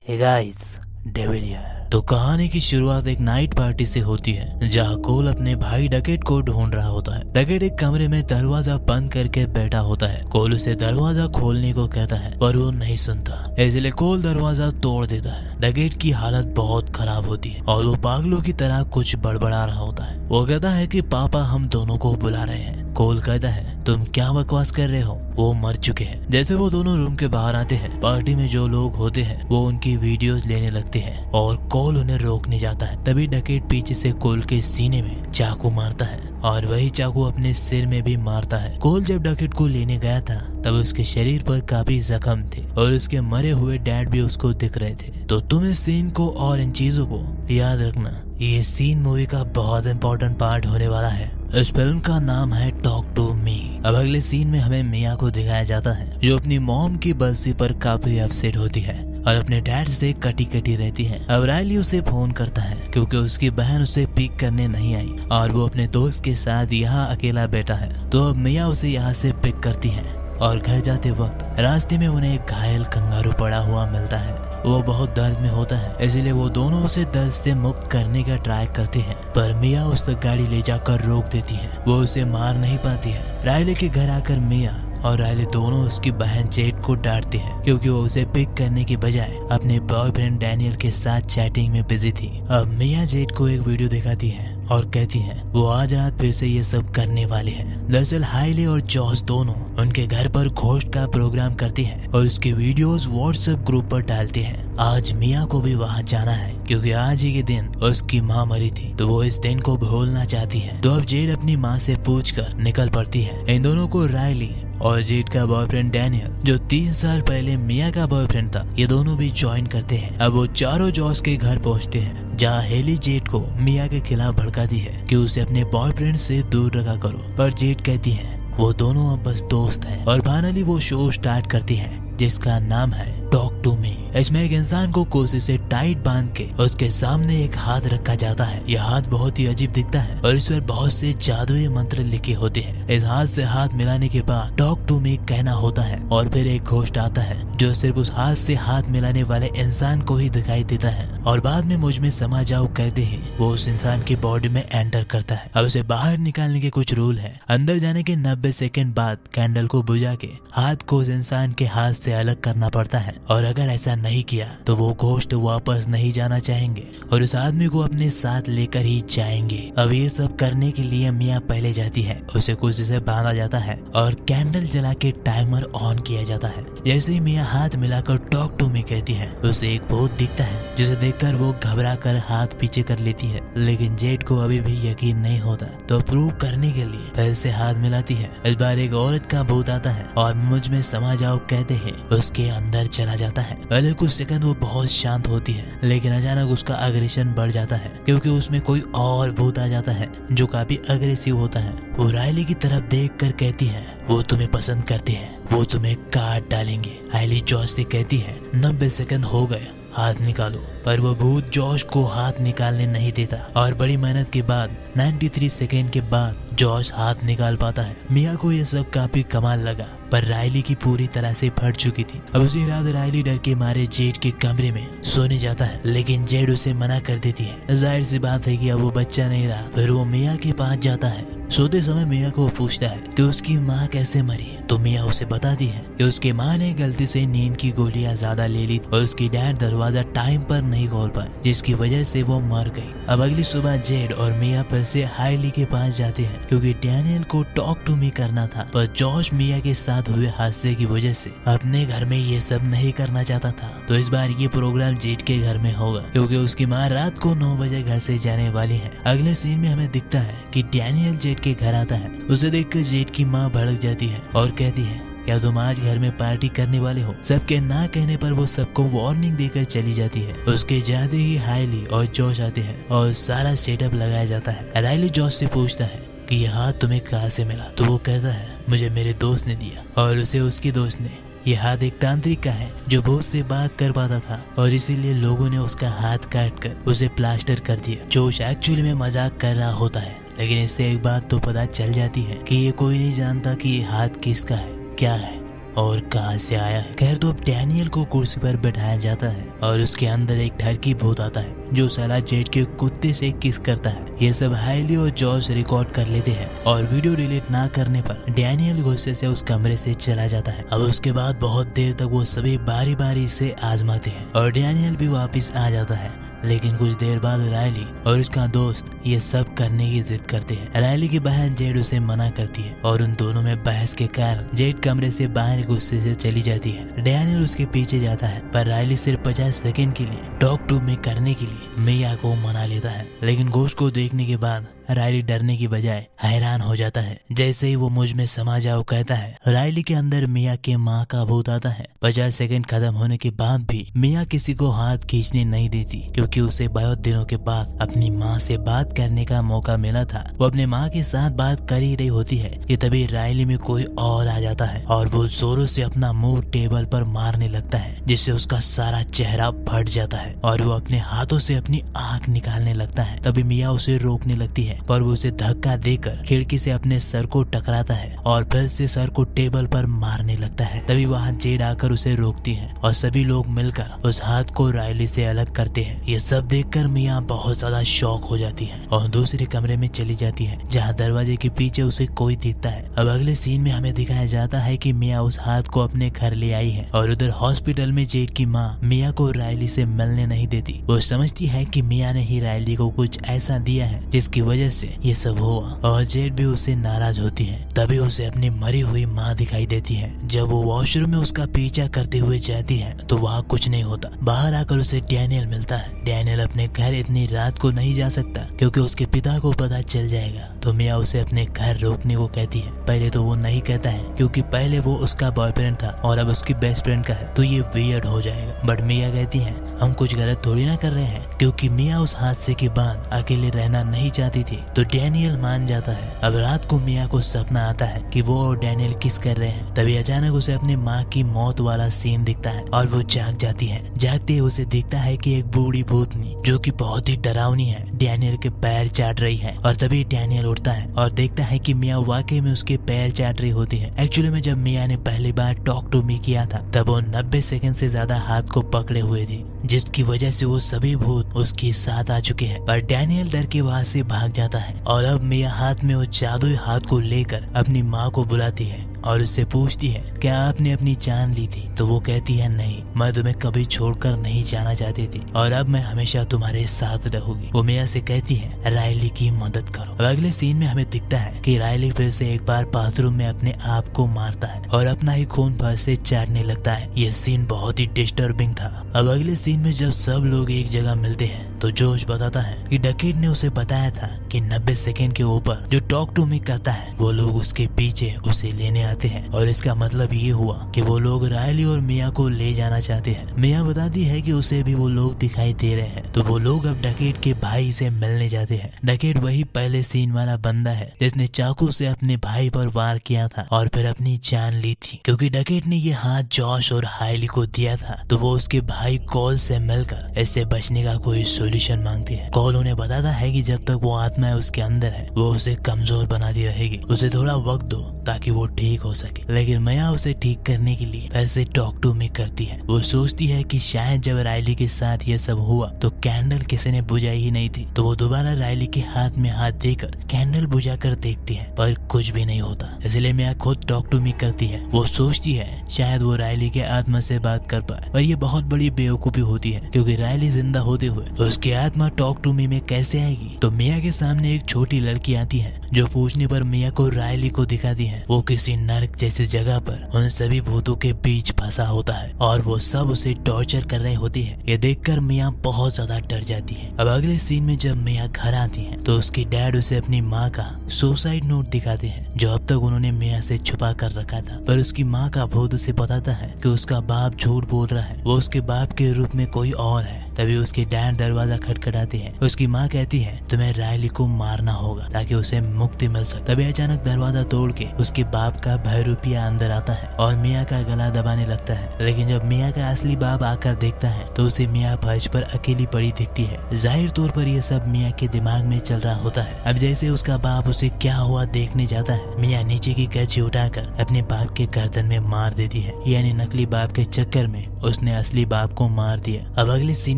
Hey guys, devil here. तो कहानी की शुरुआत एक नाइट पार्टी से होती है जहाँ कोल अपने भाई डकेट को ढूंढ रहा होता है। डकेट एक कमरे में दरवाजा बंद करके बैठा होता है। कोल उसे दरवाजा खोलने को कहता है पर वो नहीं सुनता, इसलिए कोल दरवाजा तोड़ देता है। डकेट की हालत बहुत खराब होती है और वो पागलों की तरह कुछ बड़बड़ा रहा होता है। वो कहता है कि पापा हम दोनों को बुला रहे हैं। कोल कहता है तुम क्या बकवास कर रहे हो, वो मर चुके हैं। जैसे वो दोनों रूम के बाहर आते हैं, पार्टी में जो लोग होते हैं वो उनकी वीडियोस लेने लगते हैं और कोल उन्हें रोकने जाता है। तभी डकेट पीछे से कोल के सीने में चाकू मारता है और वही चाकू अपने सिर में भी मारता है। कोल जब डकेट को लेने गया था तब उसके शरीर पर काफी जख्म थे और उसके मरे हुए डैड भी उसको दिख रहे थे। तो तुम इस सीन को और इन चीजों को याद रखना, ये सीन मूवी का बहुत इंपॉर्टेंट पार्ट होने वाला है। इस फिल्म का नाम है टॉक टू मी। अब अगले सीन में हमें मिया को दिखाया जाता है जो अपनी मॉम की बरसी पर काफी अपसेट होती है और अपने डैड से कटी कटी रहती है। अब रायली उसे फोन करता है क्योंकि उसकी बहन उसे पिक करने नहीं आई और वो अपने दोस्त के साथ यहाँ अकेला बैठा है। तो अब मिया उसे यहाँ से पिक करती है और घर जाते वक्त रास्ते में उन्हें एक घायल कंगारू पड़ा हुआ मिलता है। वो बहुत दर्द में होता है, इसलिए वो दोनों उसे दर्द से मुक्त करने का ट्राई करते हैं पर मिया उस तक गाड़ी ले जाकर रोक देती है। वो उसे मार नहीं पाती है। रायले के घर आकर मिया और रायले दोनों उसकी बहन जेड को डांटते हैं क्योंकि वो उसे पिक करने के बजाय अपने बॉयफ्रेंड डैनियल के साथ चैटिंग में बिजी थी। अब मिया जेड को एक वीडियो दिखाती है और कहती है वो आज रात फिर से ये सब करने वाले हैं। दरअसल हाइले और जॉस दोनों उनके घर पर घोस्ट का प्रोग्राम करते हैं और उसके वीडियोस व्हाट्सएप ग्रुप पर डालते हैं। आज मिया को भी वहां जाना है क्योंकि आज ही के दिन उसकी माँ मरी थी, तो वो इस दिन को भूलना चाहती है। तो अब जेड अपनी माँ से पूछकर निकल पड़ती है। इन दोनों को रायली और जेड का बॉयफ्रेंड डैनियल जो 3 साल पहले मिया का बॉयफ्रेंड था, ये दोनों भी ज्वाइन करते हैं। अब वो चारों जॉस के घर पहुंचते हैं जहाँ हेली जेड को मिया के खिलाफ भड़काती है कि उसे अपने बॉयफ्रेंड से दूर रखा करो, पर जेड कहती है वो दोनों अब बस दोस्त हैं। और फाइनली वो शो स्टार्ट करती है जिसका नाम है टॉक टू मी। इसमें एक इंसान को कुर्सी से टाइट बांध के उसके सामने एक हाथ रखा जाता है। यह हाथ बहुत ही अजीब दिखता है और इस पर बहुत से जादुई मंत्र लिखे होते हैं। इस हाथ से हाथ मिलाने के बाद टॉक टू मी कहना होता है और फिर एक घोस्ट आता है जो सिर्फ उस हाथ से हाथ मिलाने वाले इंसान को ही दिखाई देता है और बाद में मुझ में समा जाओ कहते ही वो उस इंसान की बॉडी में एंटर करता है। अब उसे बाहर निकालने के कुछ रूल है। अंदर जाने के 90 सेकेंड बाद कैंडल को बुझा के हाथ को उस इंसान के हाथ से अलग करना पड़ता है और अगर ऐसा नहीं किया तो वो घोस्ट वापस नहीं जाना चाहेंगे और उस आदमी को अपने साथ लेकर ही जाएंगे। अब ये सब करने के लिए मिया पहले जाती है, उसे कुर्सी से बांधा जाता है और कैंडल जला के टाइमर ऑन किया जाता है। जैसे ही मिया हाथ मिलाकर टॉक टू मी कहती है, उसे एक भूत दिखता है जिसे देखकर वो घबरा कर हाथ पीछे कर लेती है, लेकिन जेड को अभी भी यकीन नहीं होता। तो प्रूव करने के लिए फिर से हाथ मिलाती है। इस बार एक औरत का भूत आता है और मुझ में समा जाओ कहते हैं उसके अंदर चला जाता है। पहले कुछ सेकंड वो बहुत शांत होती है, लेकिन अचानक उसका अग्रेशन बढ़ जाता है क्योंकि उसमें कोई और भूत आ जाता है जो काफी अग्रेसिव होता है। वो रायली की तरफ देखकर कहती है वो तुम्हें पसंद करते हैं, वो तुम्हें काट डालेंगे। रायली जॉस से कहती है 90 सेकंड हो गए, हाथ निकालो, पर वो भूत जॉश को हाथ निकालने नहीं देता और बड़ी मेहनत के बाद 93 सेकेंड के बाद जॉश हाथ निकाल पाता है। मिया को ये सब काफी कमाल लगा पर रायली की पूरी तरह से फट चुकी थी। अब उसी रात रायली डर के मारे जेड के कमरे में सोने जाता है, लेकिन जेड उसे मना कर देती है। जाहिर सी बात है कि अब वो बच्चा नहीं रहा। फिर वो मिया के पास जाता है। सोते समय मिया को पूछता है कि उसकी माँ कैसे मरी, तो मिया उसे बताती है कि उसकी माँ ने गलती से नींद की गोलियां ज्यादा ले ली और उसकी डैड दरवाजा टाइम पर नहीं खोल पाए जिसकी वजह से वो मर गई। अब अगली सुबह जेड और मिया फिर से हाइली के पास जाते हैं क्योंकि डैनियल को टॉक टू मी करना था, पर जॉश मिया के साथ हुए हादसे की वजह से अपने घर में ये सब नहीं करना चाहता था। तो इस बार ये प्रोग्राम जेड के घर में होगा क्योंकि उसकी माँ रात को 9 बजे घर से जाने वाली है। अगले सीन में हमें दिखता है कि डैनियल जेड के घर आता है। उसे देखकर जेड की माँ भड़क जाती है और कहती है क्या तुम आज घर में पार्टी करने वाले हो। सबके ना कहने पर वो सबको वार्निंग देकर चली जाती है। उसके जाते ही हाइली और जॉश आते हैं और सारा सेटअप लगाया जाता है। रायली जॉश से पूछता है कि ये हाथ तुम्हें कहाँ से मिला, तो वो कहता है मुझे मेरे दोस्त ने दिया और उसे उसकी दोस्त ने। ये हाथ एक तांत्रिक का है जो भूत से बात कर पाता था और इसीलिए लोगों ने उसका हाथ काट कर उसे प्लास्टर कर दिया। जोश एक्चुअली में मजाक कर रहा होता है, लेकिन इससे एक बात तो पता चल जाती है कि ये कोई नहीं जानता कि ये हाथ किसका है, क्या है और कहाँ से आया है। खैर तो अब डैनियल को कुर्सी पर बैठाया जाता है और उसके अंदर एक ठरकी भूत आता है जो साला जेड के कुत्ते से किस करता है। ये सब हाइली और जॉर्ज रिकॉर्ड कर लेते हैं और वीडियो डिलीट ना करने पर डैनियल गुस्से से उस कमरे से चला जाता है। अब उसके बाद बहुत देर तक वो सभी बारी बारी से आजमाते हैं और डैनियल भी वापस आ जाता है। लेकिन कुछ देर बाद रायली और उसका दोस्त ये सब करने की जिद करते हैं। रायली की बहन जेड उसे मना करती है और उन दोनों में बहस के कारण जेड कमरे से बाहर गुस्से से चली जाती है। डैनियल उसके पीछे जाता है पर रायली सिर्फ 50 सेकंड के लिए टॉक टू में करने के लिए मिया को मना लेता है। लेकिन गोश्त को देखने के बाद रायली डरने की बजाय हैरान हो जाता है। जैसे ही वो मुझ में समा जाओ कहता है, रायली के अंदर मिया के माँ का भूत आता है। 50 सेकंड खत्म होने के बाद भी मिया किसी को हाथ खींचने नहीं देती क्योंकि उसे बहुत दिनों के बाद अपनी माँ से बात करने का मौका मिला था। वो अपने माँ के साथ बात कर ही रही होती है कि तभी रायली में कोई और आ जाता है और वो जोरों से अपना मुंह टेबल पर मारने लगता है जिससे उसका सारा चेहरा फट जाता है और वो अपने हाथों से अपनी आँख निकालने लगता है। तभी मिया उसे रोकने लगती है पर वो उसे धक्का देकर खिड़की से अपने सर को टकराता है और फिर से सर को टेबल पर मारने लगता है। तभी वहाँ जेड आकर उसे रोकती है और सभी लोग मिलकर उस हाथ को रायली से अलग करते हैं। ये सब देखकर मिया बहुत ज्यादा शॉक हो जाती है और दूसरे कमरे में चली जाती है जहाँ दरवाजे के पीछे उसे कोई दिखता है। अब अगले सीन में हमें दिखाया जाता है कि मिया उस हाथ को अपने घर ले आई है और उधर हॉस्पिटल में जेड की माँ मिया को रायली से मिलने नहीं देती। वो समझती है कि मिया ने ही रायली को कुछ ऐसा दिया है जिसकी वजह से ये सब हुआ और जेड भी उससे नाराज होती है। तभी उसे अपनी मरी हुई माँ दिखाई देती है। जब वो वॉशरूम में उसका पीछा करते हुए जाती है तो वहाँ कुछ नहीं होता। बाहर आकर उसे डैनियल मिलता है। डैनियल अपने घर इतनी रात को नहीं जा सकता क्योंकि उसके पिता को पता चल जाएगा तो मिया उसे अपने घर रोकने को कहती है। पहले तो वो नहीं कहता है क्योंकि पहले वो उसका बॉयफ्रेंड था और अब उसकी बेस्ट फ्रेंड का है तो ये वियर्ड हो जाएगा। बट मिया कहती है हम कुछ गलत थोड़ी ना कर रहे हैं क्योंकि मिया उस हादसे के बाद अकेले रहना नहीं चाहती थी तो डैनियल मान जाता है। अब रात को मिया को सपना आता है कि वो और डैनियल किस कर रहे हैं। तभी अचानक उसे अपनी माँ की मौत वाला सीन दिखता है और वो जाग जाती है। जागते ही उसे दिखता है कि एक बूढ़ी भूतनी जो कि बहुत ही डरावनी है डैनियल के पैर चाट रही है और तभी डैनियल उठता है और देखता है कि मिया वाकई में उसके पैर चाट रही होती है। एक्चुअली में जब मिया ने पहली बार टॉक टू मी किया था तब वो 90 सेकंड से ज्यादा हाथ को पकड़े हुए थे जिसकी वजह से वो सभी भूत उसके साथ आ चुके हैं। पर डैनियल डर के वहाँ से भाग जाता है और अब मिया हाथ में वो जादुई हाथ को लेकर अपनी माँ को बुलाती है और उससे पूछती है क्या आपने अपनी जान ली थी। तो वो कहती है नहीं, मैं तुम्हें कभी छोड़कर नहीं जाना चाहती थी और अब मैं हमेशा तुम्हारे साथ रहूंगी। वो मिया से कहती है रायली की मदद करो। अब अगले सीन में हमें दिखता है कि रायली फिर से एक बार बाथरूम में अपने आप को मारता है और अपना ही खून फर से चाटने लगता है। ये सीन बहुत ही डिस्टर्बिंग था। अब अगले सीन में जब सब लोग एक जगह मिलते हैं तो जोश बताता है कि डकेट ने उसे बताया था कि 90 सेकंड के ऊपर जो टॉक टू मी करता है वो लोग उसके पीछे उसे लेने आते हैं और इसका मतलब ये हुआ कि वो लोग रायली और मिया को ले जाना चाहते हैं। मिया बताती है कि उसे भी वो लोग दिखाई दे रहे हैं तो वो लोग अब डकेट के भाई से मिलने जाते हैं। डकेट वही पहले सीन वाला बंदा है जिसने चाकू से अपने भाई पर वार किया था और फिर अपनी जान ली थी। क्योंकि डकेट ने ये हाथ जॉश और हाइली को दिया था तो वो उसके भाई कॉल से मिलकर इससे बचने का कोई सोल्यूशन मांगती है। कॉल उन्हें बताता है कि जब तक वो आत्मा उसके अंदर है वो उसे कमजोर बनाती रहेगी, उसे थोड़ा वक्त दो ताकि वो ठीक हो सके। लेकिन मिया उसे ठीक करने के लिए ऐसे टॉक टू मी करती है। वो सोचती है कि शायद जब रायली के साथ ये सब हुआ तो कैंडल किसी ने बुझाई ही नहीं थी तो वो दोबारा रायली के हाथ में हाथ देकर कैंडल बुझा कर देखती है पर कुछ भी नहीं होता। इसलिए मिया खुद टॉक टू मी करती है। वो सोचती है शायद वो रायली के आत्मा से बात कर पाए पर ये बहुत बड़ी बेवकूफी होती है क्योंकि रायली जिंदा होते हुए तो उसकी आत्मा टॉक टू मी में कैसे आएगी। तो मिया के सामने एक छोटी लड़की आती है जो पूछने पर मिया को रायली को दिखाती है। वो किसी नर्क जैसी जगह पर उन सभी भूतों के बीच फंसा होता है और वो सब उसे टॉर्चर कर रही होती है। ये देखकर मिया बहुत ज्यादा डर जाती है। अब अगले सीन में जब मिया घर आती है तो उसकी डैड उसे अपनी माँ का सुसाइड नोट दिखाते हैं जो अब तक उन्होंने मिया से छुपा कर रखा था। पर उसकी माँ का भूत उसे बताता है कि उसका बाप झूठ बोल रहा है, वो उसके बाप के रूप में कोई और है। तभी उसके डैड दरवाजा खटखटाते हैं। उसकी माँ कहती है तुम्हें रायली को मारना होगा ताकि उसे मुक्ति मिल सके। तभी अचानक दरवाजा तोड़ के उसके बाप का बहरूपिया अंदर आता है और मिया का गला दबाने लगता है। लेकिन जब मिया का असली बाप आकर देखता है तो उसे मिया फर्श पर अकेली पड़ी दिखती है। जाहिर तौर पर यह सब मिया के दिमाग में चल रहा होता है। अब जैसे उसका बाप उसे क्या हुआ देखने जाता है, मिया नीचे की कैंची उठाकर अपने बाप के गर्दन में मार देती है। यानी नकली बाप के चक्कर में उसने असली बाप को मार दिया। अब अगले सीन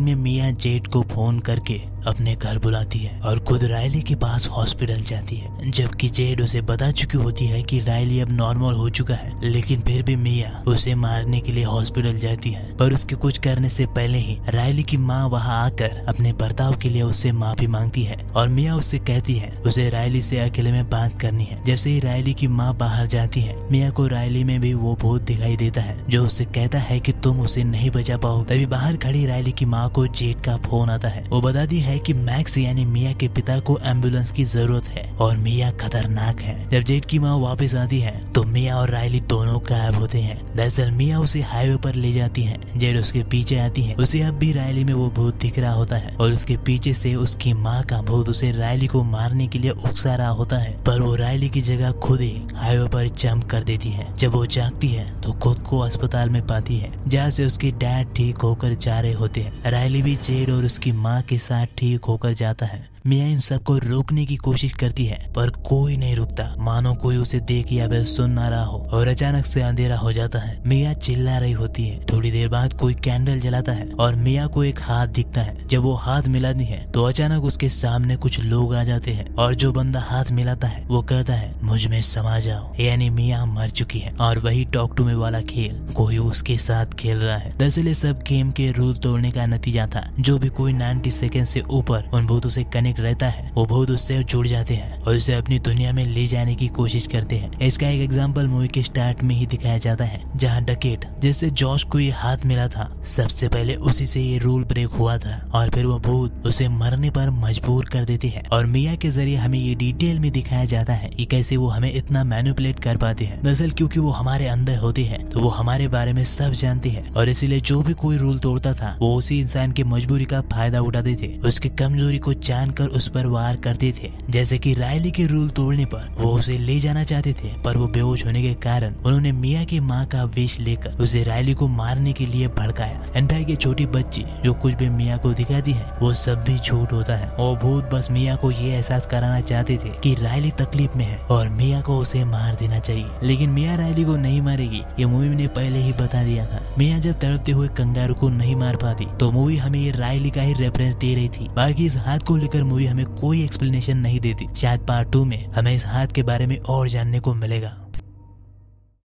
में मिया जेड को फोन करके अपने घर बुलाती है और खुद रायली के पास हॉस्पिटल जाती है, जबकि जेड उसे बता चुकी होती है कि रायली अब नॉर्मल हो चुका है। लेकिन फिर भी मिया उसे मारने के लिए हॉस्पिटल जाती है, पर उसके कुछ करने से पहले ही रायली की माँ वहाँ आकर अपने बर्ताव के लिए उससे माफी मांगती है और मिया उससे कहती है उसे रायली से अकेले में बात करनी है। जैसे ही रायली की माँ बाहर जाती है, मिया को रायली में भी वो भूत दिखाई देता है जो उससे कहता है कि तुम उसे नहीं बचा पाओ। तभी बाहर खड़ी रायली की माँ को जेड का फोन आता है। वो बताती है कि मैक्स यानी मिया के पिता को एम्बुलेंस की जरूरत है और मिया खतरनाक है। जब जेड की माँ वापस आती है तो मिया और रायली दोनों गायब होते हैं। दरअसल मिया उसे हाईवे पर ले जाती है, जेड उसके पीछे आती है। उसे अब भी रायली में वो भूत दिख रहा होता है और उसके पीछे से उसकी माँ का भूत उसे रायली को मारने के लिए उकसा रहा होता है, पर वो रायली की जगह खुद ही हाईवे पर जंप कर देती है। जब वो जागती है तो खुद को अस्पताल में पाती है, जहाँ से उसके डैड ठीक होकर जा रहे होते हैं। रायली भी जेड और उसकी माँ के साथ ठीक होकर जाता है। मिया इन सबको रोकने की कोशिश करती है पर कोई नहीं रुकता, मानो कोई उसे देख या फिर सुन ना रहा हो। और अचानक से अंधेरा हो जाता है। मिया चिल्ला रही होती है। थोड़ी देर बाद कोई कैंडल जलाता है और मिया को एक हाथ दिखता है। जब वो हाथ मिलाती है तो अचानक उसके सामने कुछ लोग आ जाते हैं और जो बंदा हाथ मिलाता है वो कहता है मुझ में समा जाओ, यानी मिया मर चुकी है। और वही टॉक टू मी वाला खेल कोई उसके साथ खेल रहा है। दरअसल ये सब गेम के रूल तोड़ने का नतीजा था। जो भी कोई 90 सेकेंड से ऊपर उन भूतों से कनेक्ट रहता है वो भूत उससे जुड़ जाते हैं और उसे अपनी दुनिया में ले जाने की कोशिश करते हैं। इसका एक एग्जांपल मूवी के स्टार्ट में ही दिखाया जाता है, जहां डकेट जिससे जॉश को ये हाथ मिला था, सबसे पहले उसी से ये रूल ब्रेक हुआ था और फिर वो भूत उसे मरने पर मजबूर कर देते हैं। और मिया के जरिए हमें ये डिटेल में दिखाया जाता है कि कैसे वो हमें इतना मैनिपुलेट कर पाते हैं। दरअसल क्योंकि वो हमारे अंदर होते हैं तो वो हमारे बारे में सब जानते हैं और इसीलिए जो भी कोई रूल तोड़ता था वो उसी इंसान की मजबूरी का फायदा उठाते थे, उसकी कमजोरी को जानकर उस पर वार करते थे। जैसे कि रायली के रूल तोड़ने पर वो उसे ले जाना चाहते थे, पर वो बेहोश होने के कारण उन्होंने मिया की माँ का विष लेकर उसे रायली को मारने के लिए भड़काया। इनफैक्ट ये छोटी बच्ची जो कुछ भी मिया को दिखाती है वो सब भी झूठ होता है। वो भूत बस मिया को ये एहसास कराना चाहते थे कि रायली तकलीफ में है और मिया को उसे मार देना चाहिए। लेकिन मिया रायली को नहीं मारेगी, ये मूवी ने पहले ही बता दिया था। मिया जब तड़पते हुए कंगारू को नहीं मार पाती तो मूवी हमें ये रायली का ही रेफरेंस दे रही थी। बाकी इस हाथ को लेकर मूवी हमें कोई एक्सप्लेनेशन नहीं देती। शायद पार्ट 2 में हमें इस हाथ के बारे में और जानने को मिलेगा।